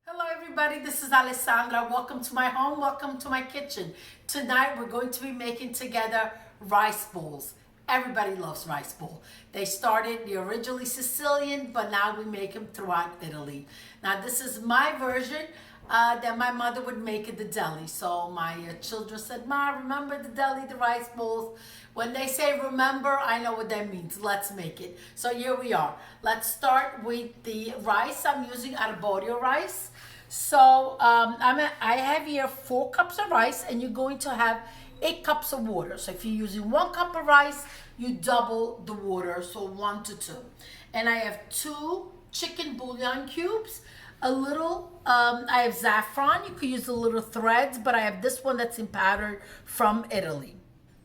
Hello everybody, this is Alessandra. Welcome to my home, welcome to my kitchen. Tonight we're going to be making together rice bowls. Everybody loves rice bowl. They're originally Sicilian, but now we make them throughout Italy. Now this is my version that my mother would make at the deli. So my children said, "Ma, remember the deli, the rice bowls?" When they say remember, I know what that means. Let's make it. So here we are. Let's start with the rice. I'm using Arborio rice. So I have here 4 cups of rice, and you're going to have 8 cups of water. So if you're using 1 cup of rice, you double the water, so 1 to 2. And I have 2 chicken bouillon cubes, a little, I have saffron. You could use the little threads, but I have this one that's in powder from Italy.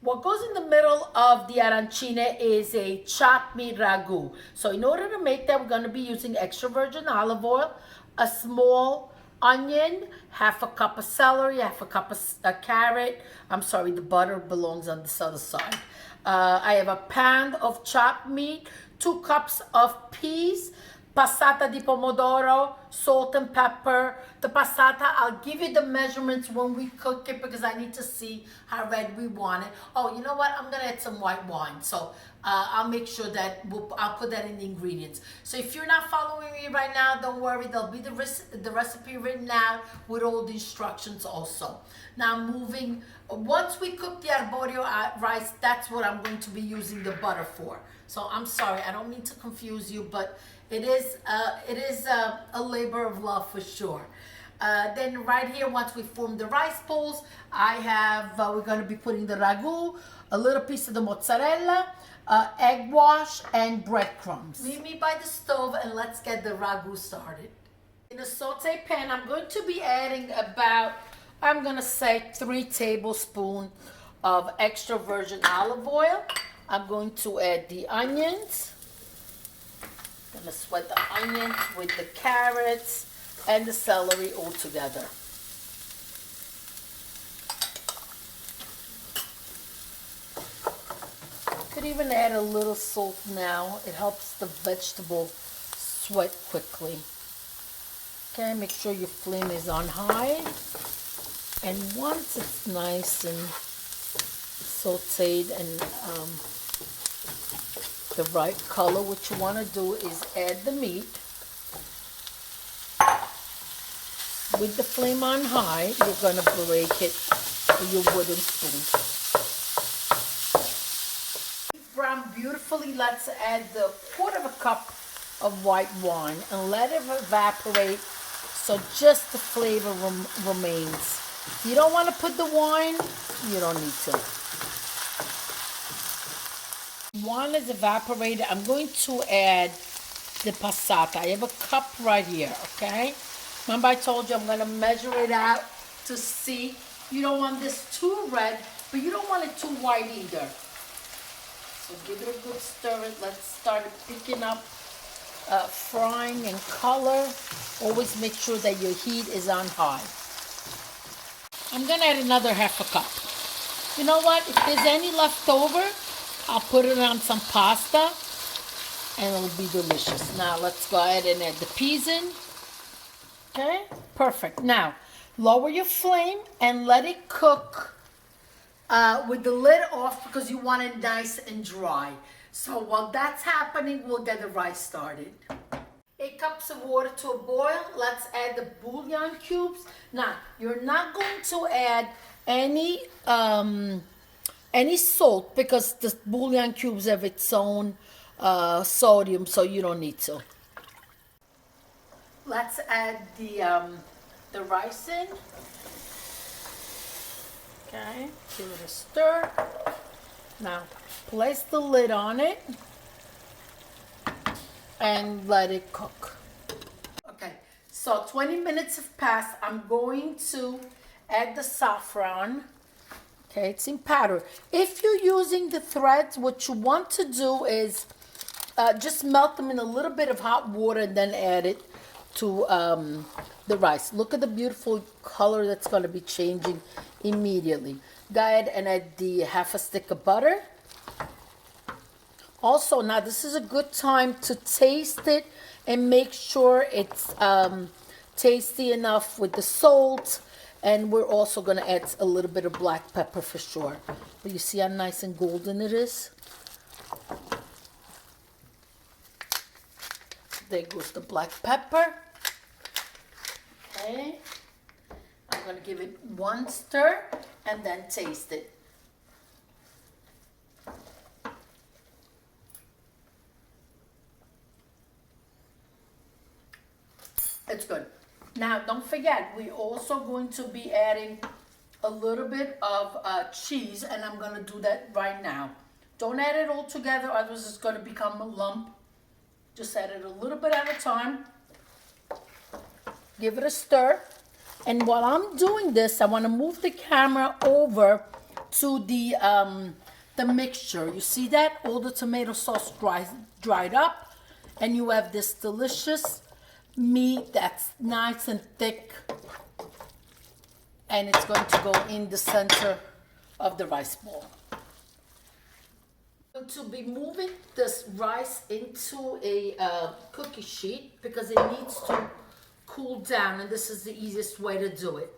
What goes in the middle of the arancine is a chopped meat ragu. So in order to make that, we're going to be using extra virgin olive oil, a small onion, half a cup of celery, half a cup of carrot. I'm sorry, the butter belongs on this other side. I have a pound of chopped meat, 2 cups of peas, passata di pomodoro, salt and pepper. The passata, I'll give you the measurements when we cook it because I need to see how red we want it. Oh, you know what? I'm gonna add some white wine. So I'll make sure that I'll put that in the ingredients. So if you're not following me right now, don't worry. There'll be the recipe written out with all the instructions also. Now once we cook the arborio rice, that's what I'm going to be using the butter for. So I'm sorry, I don't mean to confuse you, but it is a labor of love for sure. Then right here, once we form the rice bowls, I have, we're going to be putting the ragu, a little piece of the mozzarella, egg wash, and breadcrumbs. Meet me by the stove and let's get the ragu started. In a saute pan, I'm going to be adding about, I'm going to say 3 tablespoons of extra virgin olive oil. I'm going to add the onions. I'm going to sweat the onions with the carrots and the celery all together. Could even add a little salt now. It helps the vegetable sweat quickly. Okay, make sure your flame is on high. And once it's nice and sauteed and the right color, what you want to do is add the meat. With the flame on high, you're going to break it with your wooden spoon. Brown beautifully. Let's add the 1/4 cup of white wine and let it evaporate so just the flavor remains. If you don't want to put the wine, you don't need to. Wine is evaporated. I'm going to add the passata. I have a cup right here, okay? Remember I told you I'm going to measure it out to see. You don't want this too red, but you don't want it too white either. So give it a good stir. Let's start picking up frying and color. Always make sure that your heat is on high. I'm going to add another 1/2 cup. You know what? If there's any left over, I'll put it on some pasta and it'll be delicious. Now let's go ahead and add the peas in. Okay, perfect. Now lower your flame and let it cook with the lid off because you want it nice and dry. So while that's happening, we'll get the rice started. 8 cups of water to a boil. Let's add the bouillon cubes. Now you're not going to add any salt because the bouillon cubes have its own sodium, so you don't need to. Let's add the rice in. Okay, give it a stir. Now place the lid on it and let it cook. Okay, so 20 minutes have passed. I'm going to add the saffron. Okay, it's in powder. If you're using the threads, what you want to do is just melt them in a little bit of hot water and then add it to the rice. Look at the beautiful color that's going to be changing immediately. Go ahead and add the 1/2 stick of butter. Also, now this is a good time to taste it and make sure it's tasty enough with the salt. And we're also going to add a little bit of black pepper for sure. But you see how nice and golden it is? There goes the black pepper. Okay. I'm going to give it one stir and then taste it. It's good. Now, don't forget, we're also going to be adding a little bit of cheese, and I'm going to do that right now. Don't add it all together, otherwise it's going to become a lump. Just add it a little bit at a time. Give it a stir. And while I'm doing this, I want to move the camera over to the mixture. You see that? All the tomato sauce dried up, and you have this delicious meat that's nice and thick, and it's going to go in the center of the rice bowl. I'm going to be moving this rice into a cookie sheet because it needs to cool down, and this is the easiest way to do it.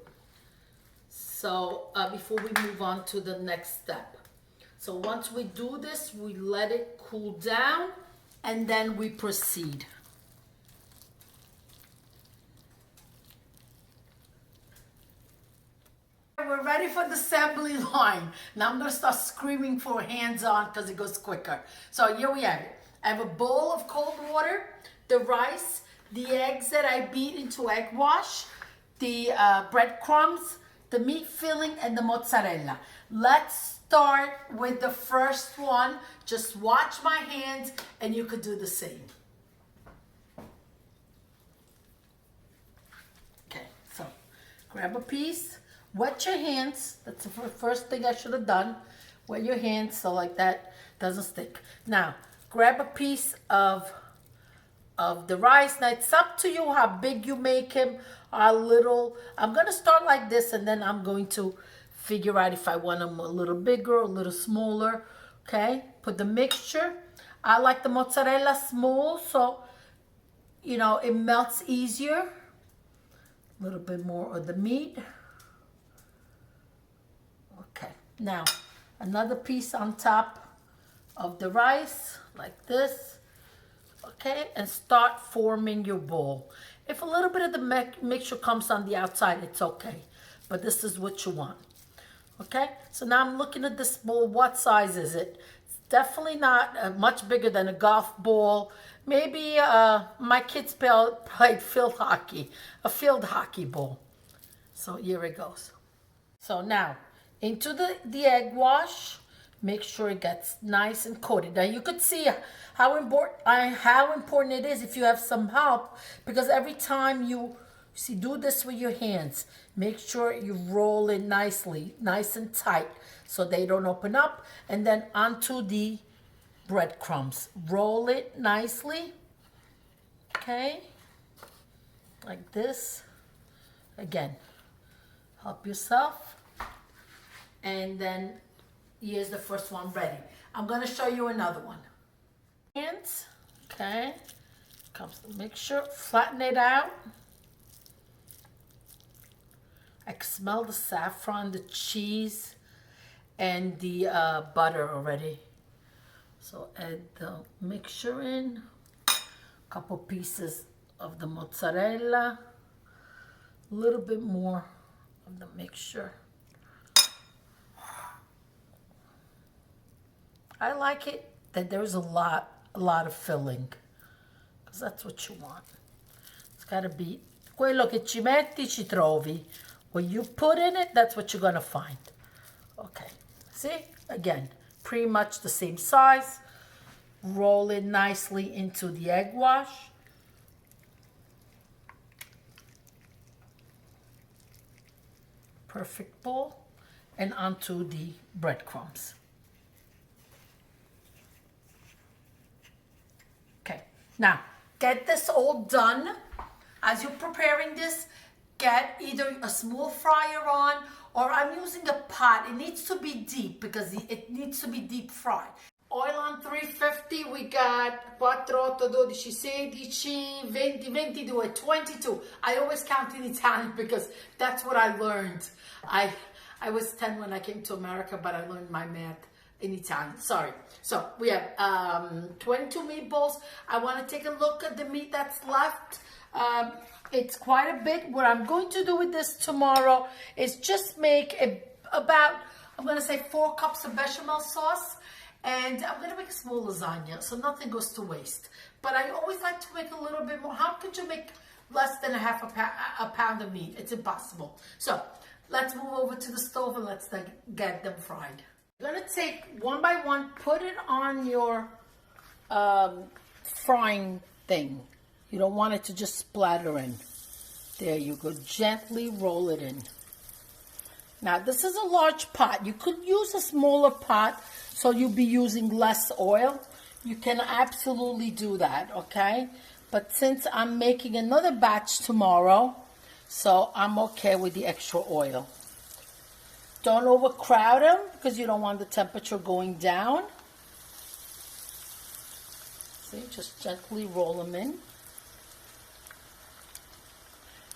So before we move on to the next step. So once we do this, we let it cool down, and then we proceed. We're ready for the assembly line. Now I'm going to start screaming for hands-on because it goes quicker. So here we have it. I have a bowl of cold water, the rice, the eggs that I beat into egg wash, the breadcrumbs, the meat filling, and the mozzarella. Let's start with the first one. Just watch my hands and you could do the same. Okay, so grab a piece. Wet your hands. That's the first thing I should have done. Wet your hands so like that doesn't stick. Now, grab a piece of the rice. Now, it's up to you how big you make him, how little. I'm going to start like this, and then I'm going to figure out if I want them a little bigger, a little smaller. Okay? Put the mixture. I like the mozzarella small, so, you know, it melts easier. A little bit more of the meat. Okay, now another piece on top of the rice, like this, okay, and start forming your bowl. If a little bit of the mixture comes on the outside, it's okay, but this is what you want, okay? So now I'm looking at this bowl. What size is it? It's definitely not much bigger than a golf ball. Maybe my kids played field hockey, a field hockey bowl. So here it goes. So now, into the egg wash, make sure it gets nice and coated. Now you could see how important it is if you have some help, because every time you do this with your hands, make sure you roll it nicely, nice and tight, so they don't open up. And then onto the breadcrumbs. Roll it nicely, okay, like this. Again, help yourself. And then here's the first one ready. I'm going to show you another one. Hands, okay. Comes the mixture. Flatten it out. I can smell the saffron, the cheese, and the butter already. So add the mixture in. A couple pieces of the mozzarella. A little bit more of the mixture. I like it that there's a lot of filling, because that's what you want. It's got to be quello che ci metti ci trovi. What you put in it, that's what you're going to find. Okay, see? Again, pretty much the same size. Roll it nicely into the egg wash. Perfect bowl. And onto the breadcrumbs. Now, get this all done. As you're preparing this, get either a small fryer on, or I'm using a pot. It needs to be deep because it needs to be deep fried. Oil on 350, we got 4, 8, 12, 16, 20, 22, 22. I always count in Italian because that's what I learned. I was 10 when I came to America, but I learned my math in Italian. Sorry. So we have 22 meatballs. I want to take a look at the meat that's left. It's quite a bit. What I'm going to do with this tomorrow is just make about, I'm going to say 4 cups of bechamel sauce. And I'm going to make a small lasagna, so nothing goes to waste. But I always like to make a little bit more. How could you make less than a pound of meat? It's impossible. So let's move over to the stove and let's get them fried. You're going to take one by one, put it on your frying thing. You don't want it to just splatter in. There you go. Gently roll it in. Now, this is a large pot. You could use a smaller pot, so you'll be using less oil. You can absolutely do that, okay? But since I'm making another batch tomorrow, so I'm okay with the extra oil. Don't overcrowd them because you don't want the temperature going down. See, just gently roll them in.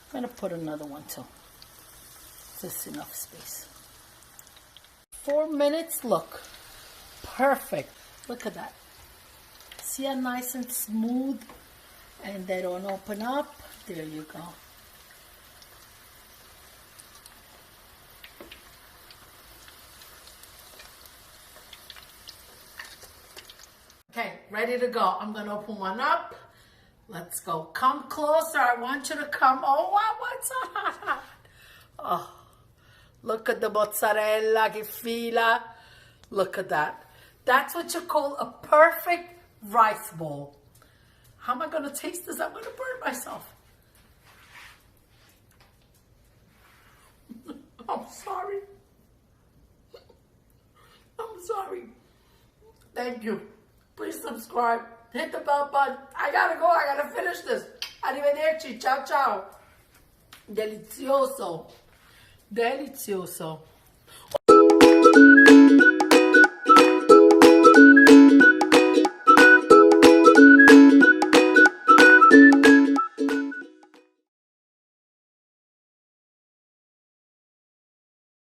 I'm going to put another one too. Just enough space. 4 minutes, look. Perfect. Look at that. See how nice and smooth? And they don't open up. There you go. Okay, ready to go. I'm going to open one up. Let's go. Come closer. I want you to come. Oh, wow, what's that? Oh, look at the mozzarella, che fila. Look at that. That's what you call a perfect rice bowl. How am I going to taste this? I'm going to burn myself. I'm sorry. I'm sorry. Thank you. Please subscribe. Hit the bell button. I gotta go. I gotta finish this. Arrivederci. Ciao, ciao. Delizioso. Delizioso.